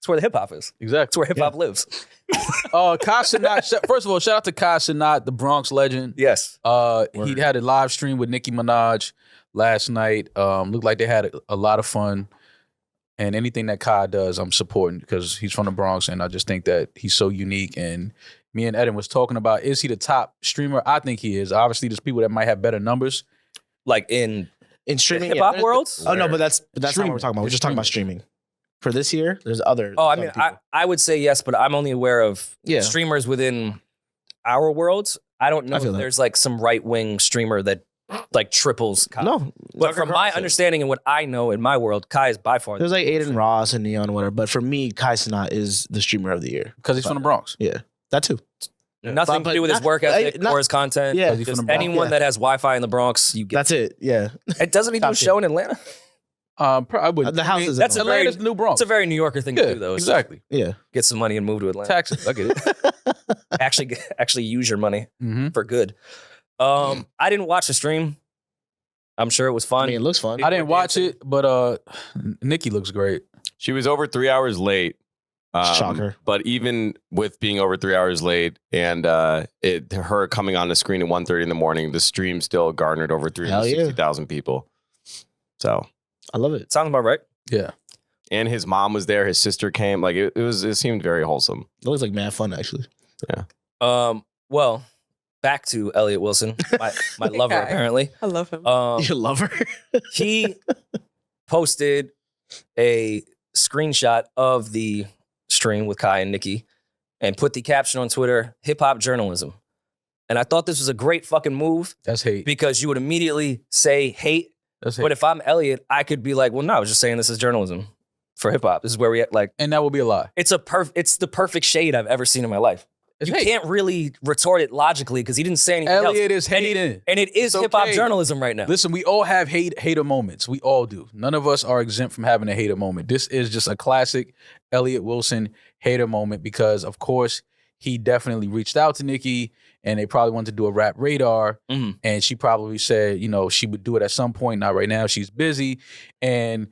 It's where the hip hop is. Exactly. It's where hip hop lives. Kai Cenat. First of all, shout out to Kai Cenat, the Bronx legend. Yes. He had a live stream with Nicki Minaj last night. Looked like they had a lot of fun. And anything that Kai does, I'm supporting because he's from the Bronx, and I just think that he's so unique. And me and Eddin was talking about, is he the top streamer? I think he is. Obviously, there's people that might have better numbers. Like in streaming, hip hop worlds? Oh no, but that's not what we're talking about. We're just talking about streaming. For this year, there's other. Oh, I mean, I would say yes, but I'm only aware of Yeah. streamers within our worlds. I don't know I feel if that. there's like some right wing streamer that like triples Kai. No, But from my understanding and what I know in my world, Kai is by far. there's like Aiden Ross and Neon, whatever. But for me, Kai Cenat is the streamer of the year Because he's from the Bronx. Yeah, that too. Nothing But to do with his not- work ethic not- or his content. Yeah, he's from Just the Bronx. anyone Yeah. that has Wi-Fi in the Bronx, you get. That's it. Yeah, It doesn't he do a Top show in Atlanta? I would. the house is that's in a very- Atlanta's the new Bronx. It's a very New Yorker thing Yeah, to do, though. It's exactly. yeah. Get some money and move to Atlanta. Taxes. I get it. Actually use your money Mm-hmm. for good. I didn't watch the stream. I'm sure it was I fun. mean, it looks fun. I didn't watch it, but Nicki looks great. She was over 3 hours late. Shocker. But even with being over 3 hours late and her coming on the screen at 1:30 in the morning, the stream still garnered over 360,000 people. So, I love it. Sounds about right. Yeah. and his mom was there. His sister came. Like it seemed very wholesome. It looks like mad fun, actually. Well, back to Elliot Wilson, my lover, Yeah. apparently. I love him. You love her? He posted a screenshot of the stream with Kai and Nicki and put the caption on Twitter, hip hop journalism. And I thought this was a great fucking move That's hate. because you would immediately say hate. That's hate. But if I'm Elliot, I could be like, well, no, I was just saying this is journalism for hip hop. This is where we at. Like, and that would be a lie. it's the perfect shade I've ever seen in my life. It's You hate. can't really retort it logically because he didn't say anything else. Elliot is hating. And it is It's hip hop okay. journalism right now. Listen, we all have hater moments. We all do. None of us are exempt from having a hater moment. This is just a classic Elliot Wilson hater moment because, of course, he definitely reached out to Nicki and they probably wanted to do a rap radar. Mhm. And she probably said, she would do it at some point. Not right now. She's busy. And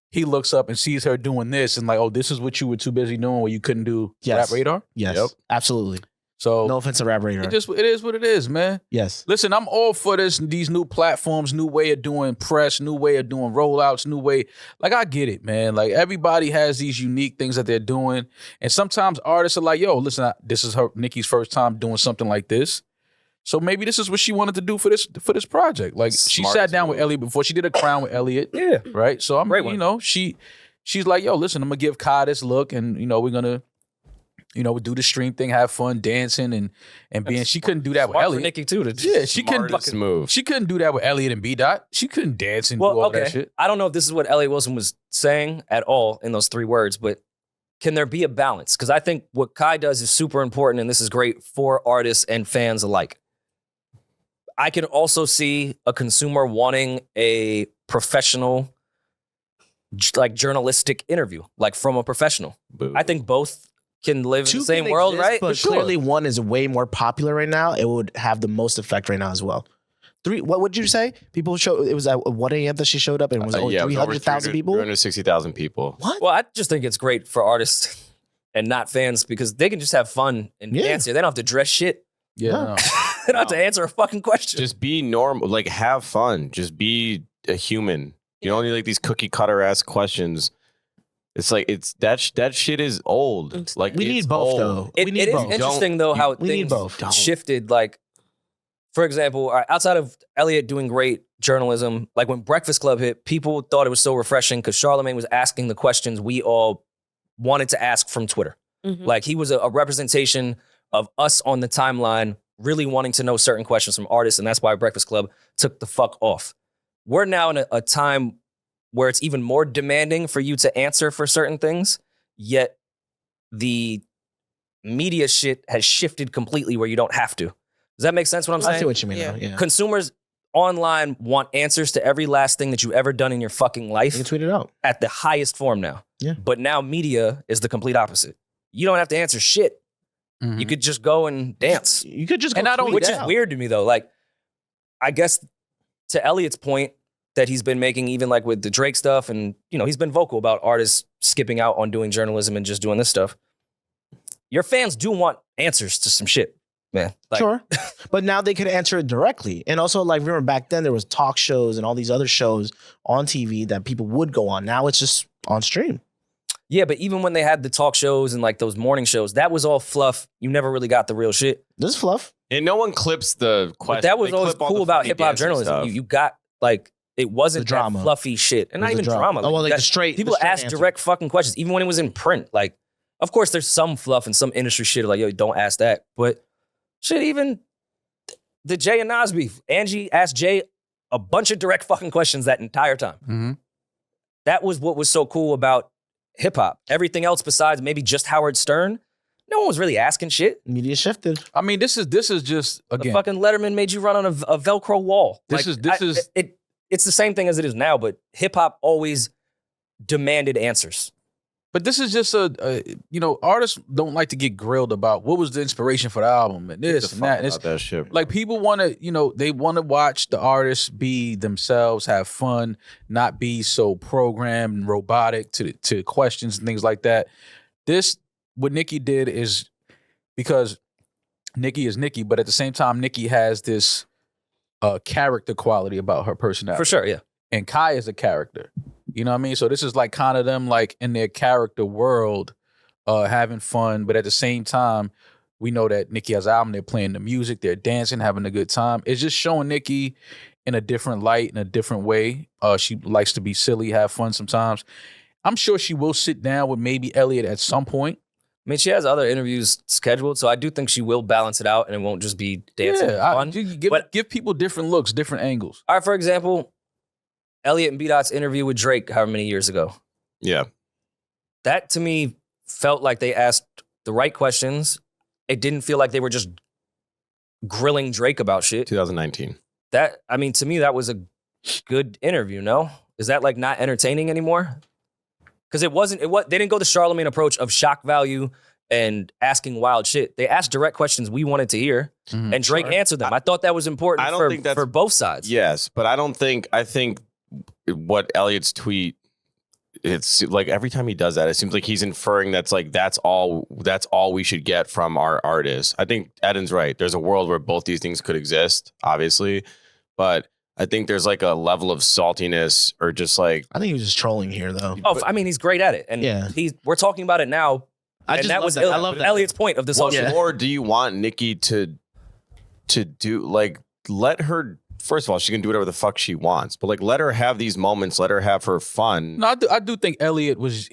he looks up and sees her doing this and like, oh, this is what you were too busy doing where you couldn't do Yes. rap radar. Yes, Yep. absolutely. So No offense to Rap Radar. it is what it is, man. Yes. Listen, I'm all for these new platforms, new way of doing press, new way of doing rollouts, new way. Like, I get it, man. Like, everybody has these unique things that they're doing. And sometimes artists are like, yo, listen, this is Nicki's first time doing something like this. So maybe this is what she wanted to do for this project. Like, she sat Smartest down with move. Elliot before. She did a crown with Elliot, Yeah. right? So, I'm, Great one. she's like, yo, listen, I'm going to give Kai this look. And, we're going to, we do the stream thing, have fun, dancing and being. She couldn't do that with Smart for Elliot. Nicki too. Yeah, she couldn't. Smartest move. She couldn't do that with Elliot and B Dot. She couldn't dance and do Well, all that okay. shit. I don't know if this is what Elliot Wilson was saying at all in those 3 words, but can there be a balance? Because I think what Kai does is super important, and this is great for artists and fans alike. I can also see a consumer wanting a professional, like journalistic interview, like from a professional. Boo. I think both can live in Two the same can world, exist, right? But Sure. clearly one is way more popular right now. It would have the most effect right now as well. What would you say? People it was at 1 a.m. that she showed up and it was over it was over 300,000 people? 360,000 people. What? Well, I just think it's great for artists and not fans because they can just have fun and Yeah. dance here. They don't have to dress shit. Yeah, Huh. no. They don't have to answer a fucking question. Just be normal. Like, have fun. Just be a human. You don't need like these cookie cutter ass questions. It's like that shit is old. Like, We it's need both, old. though. It We need is both. interesting though how We need things both. shifted. Like, for example, all right, outside of Elliot doing great journalism, like when Breakfast Club hit, people thought it was so refreshing because Charlamagne was asking the questions we all wanted to ask from Twitter. Mhm. Like he was a representation of us on the timeline, really wanting to know certain questions from artists, and that's why Breakfast Club took the fuck off. We're now in a time where it's even more demanding for you to answer for certain things, yet the media shit has shifted completely where you don't have to. Does that make sense what I'm I saying? see what you mean. Yeah. Now. Yeah. Consumers online want answers to every last thing that you've ever done in your fucking You life can tweet it out. at the highest form now. Yeah. But now media is the complete opposite. You don't have to answer shit. Mhm. You could just go and dance. You could just go And not tweet only Which it is out. weird to me though. Like, I guess to Elliot's point, that he's been making, even like with the Drake stuff, and he's been vocal about artists skipping out on doing journalism and just doing this stuff. Your fans do want answers to some shit, man. Like, sure. But now they could answer it directly. And also, like, remember back then there was talk shows and all these other shows on TV that people would go on. Now it's just on stream. Yeah, but even when they had the talk shows and like those morning shows, that was all fluff. You never really got the real shit. This is fluff. And no one clips the question. But that was always cool about hip hop journalism. You got like, it wasn't the drama, that fluffy shit, and not even drama. Oh, well, like that, the straight. People ask direct fucking questions, even when it was in print. Like, of course, there's some fluff and some industry shit like, yo, don't ask that. But shit, even the Jay and Nas beef, Angie asked Jay a bunch of direct fucking questions that entire time. Mm-hmm. That was what was so cool about hip hop. Everything else besides maybe just Howard Stern, no one was really asking shit. Media shifted. I mean, this is just again. The fucking Letterman made you run on a Velcro wall. It's the same thing as it is now, but hip hop always demanded answers. But this is just artists don't like to get grilled about what was the inspiration for the album and this and that. About that shit. Like people want to, they want to watch the artists be themselves, have fun, not be so programmed and robotic to questions and things like that. What Nicki did is because Nicki is Nicki, but at the same time, Nicki has this character quality about her personality. For sure, yeah. And Kai is a character. You know what I mean? So this is like kind of them like in their character world, having fun. But at the same time, we know that Nicki has an album. They're playing the music. They're dancing, having a good time. It's just showing Nicki in a different light, in a different way. She likes to be silly, have fun sometimes. I'm sure she will sit down with maybe Elliot at some point. I mean, she has other interviews scheduled, so I do think she will balance it out and it won't just be dancing and fun. Give people different looks, different angles. All right, for example, Elliot and B-Dot's interview with Drake however many years ago. Yeah. That, to me, felt like they asked the right questions. It didn't feel like they were just grilling Drake about shit. 2019. To me, that was a good interview, no? Is that, like, not entertaining anymore? Because they didn't go the Charlemagne approach of shock value and asking wild shit. They asked direct questions we wanted to hear, and Drake answered them. I thought that was important for both sides. Yes, but I think what Elliot's tweet, it's like every time he does that, it seems like he's inferring that's all we should get from our artists. I think Eddin's right. There's a world where both these things could exist, obviously, but I think there's like a level of saltiness or just like... I think he was just trolling here, though. Oh, I mean, he's great at it. And we're talking about it now. I love that. Elliot's point of this whole shit. Or do you want Nicki to do, like, let her... First of all, she can do whatever the fuck she wants, but like, let her have these moments. Let her have her fun. No, I do think Elliot was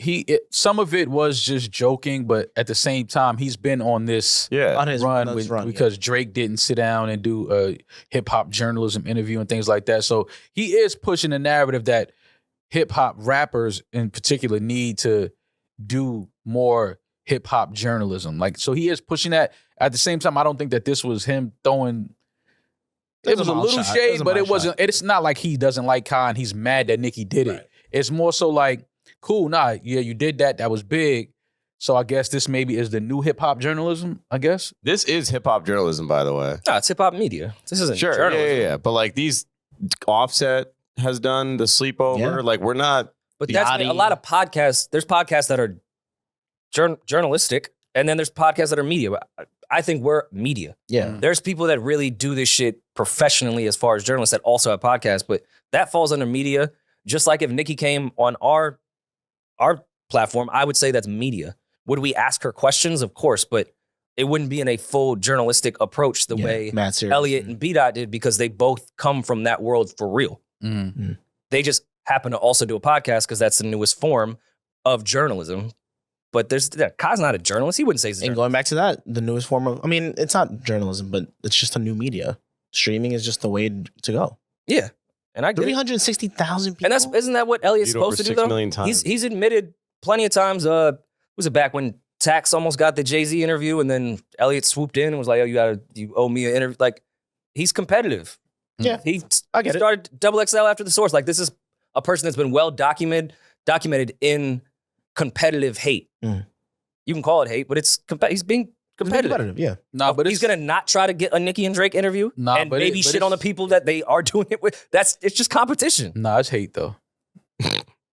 some of it was just joking, but at the same time, he's been on this run because Drake didn't sit down and do a hip hop journalism interview and things like that. So he is pushing the narrative that hip hop rappers in particular need to do more hip hop journalism. Like, so he is pushing that. At the same time, I don't think that this was him throwing. It was a little shade, but it wasn't. It's not like he doesn't like Kai and he's mad that Nicki did it. Right. It's more so like, cool, you did that. That was big. So I guess this maybe is the new hip hop journalism. I guess this is hip hop journalism, by the way. No, it's hip hop media. This isn't journalism. Yeah. But like these, Offset has done the sleepover. Yeah. Like we're not. But that's a lot of podcasts. There's podcasts that are journalistic, and then there's podcasts that are media. I think we're media. Yeah. There's people that really do this shit professionally as far as journalists that also have podcasts, but that falls under media. Just like if Nicki came on our platform, I would say that's media. Would we ask her questions? Of course, but it wouldn't be in a full journalistic approach the way Elliot and B-Dot did, because they both come from that world for real. Mm-hmm. They just happen to also do a podcast because that's the newest form of journalism. But Kai's not a journalist. He wouldn't say he's a journalist. And going back to that, the newest form of, I mean, it's not journalism, but it's just a new media. Streaming is just the way to go. Yeah. And I get 360,000 people. And isn't that what Elliot's supposed to do, though? 6 million times. He's admitted plenty of times, was it back when Tax almost got the Jay-Z interview and then Elliot swooped in and was like, oh, you owe me an interview. Like, he's competitive. Yeah. He started XXL after the Source. Like, this is a person that's been well documented in competitive hate. You can call it hate, but he's being competitive. Yeah. Nah, but He's gonna not try to get a Nicki and Drake interview Nah, and but maybe but shit on the people that they are doing it with. It's just competition. Nah, it's hate though.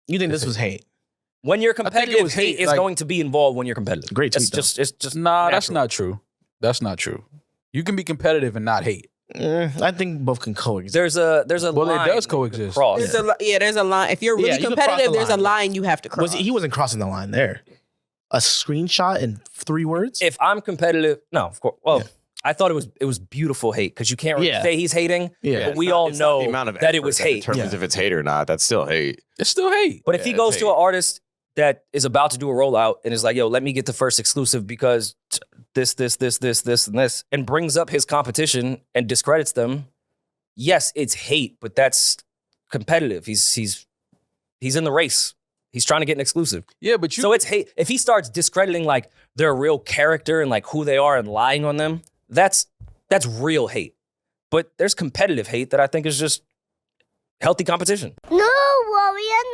You think this was hate? When you're think it competitive, was hate hate, is like- going to be involved when you're competitive. Great tweet, It's just Nah, that's natural. not true. That's not true. You can be competitive and not hate. I think both can coexist. There's a Well, it line does that you can coexist. cross. There's a line. If you're really Yeah, you can cross competitive, the there's a line. line you have to cross. He wasn't crossing the line there. A screenshot in 3 words? If I'm competitive, no, of course. Well, I thought it was beautiful hate because you can't really Yeah. say he's hating, Yeah. but It's we not- all it's not know the amount of that it effort was that hate. determins if it's hate or not. That's still hate. It's still hate. But if he Yeah, goes it's to hate. an artist that is about to do a rollout and is like, yo, let me get the first exclusive because this, and this, and brings up his competition and discredits them, yes, it's hate, but that's competitive. He's in the race. He's trying to get an exclusive. Yeah, but you So it's hate. If he starts discrediting like their real character and like who they are and lying on them, that's real hate. But there's competitive hate that I think is just healthy competition. No, Rory and